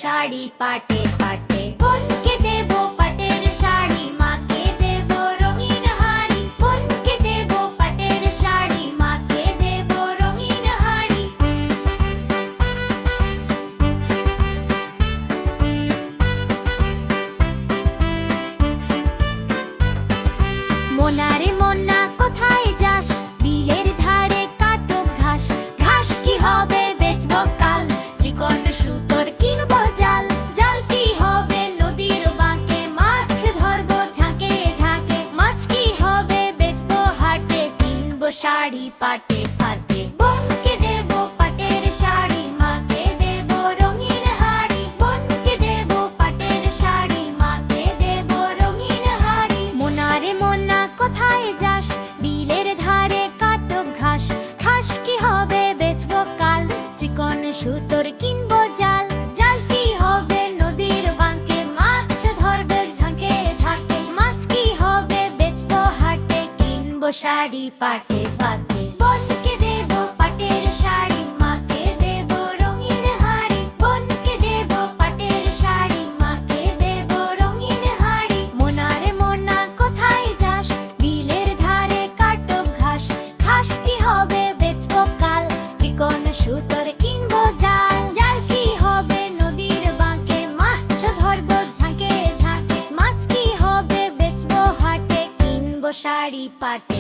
শাড়ি পাটে পাটে। বোনকে দেব পাটের শাড়ি, মাকে দেব রঙিন হাড়ি। বোনকে দেব পাটের শাড়ি, মাকে দেব রঙিন হাড়ি। মোনা রে মোনা কোথায় যাস? বিলের ধারে কাটো ঘাস। ঘাস কি হবে বেচবো কাল, চিকন সুতোর কিনবো জাল। জাল কি হবে নদীর বাঁকে, মাছ ধরবো ঝাঁকে ঝাঁকে। মাছ কি হবে বেচবো হাটে, কিনবো শাড়ি পাটে পাটে। বোনকে দেব পাটের শাড়ি, মাকে দেব রঙিন হাড়ি। বোনকে দেব পাটের শাড়ি, মাকে দেব রঙিন হাড়ি। মোনা রে মোনা কোথায় যাস? বিলের ধারে কাটো ঘাস। ঘাস কি হবে বেচবো কাল, চিকন সুতোর কিনবো জাল। জাল কি হবে নদীর বাঁকে, মাছ ধরবে ঝাঁকে ঝাঁকে। মাছ কি হবে বেচবো হাটে, কিনবো শাড়ি পাটে পাটে। বোনকে দেব পাটের শাড়ি, মাকে দেব রঙিন হাড়ি। বোনকে দেব পাটের শাড়ি, মাকে দেব রঙিন হাড়ি। মোনা রে মোনা কোথায় যাস? বিলের ধারে কাটো ঘাস। ঘাস কি হবে বেচবো কাল, চিকন সুতোর কিনবো জাল। জাল কি হবে নদীর বাঁকে, মাছ ধরবো ঝাঁকে ঝাঁকে। মাছ কি হবে বেচবো হাটে, কিনবো শাড়ি পাটে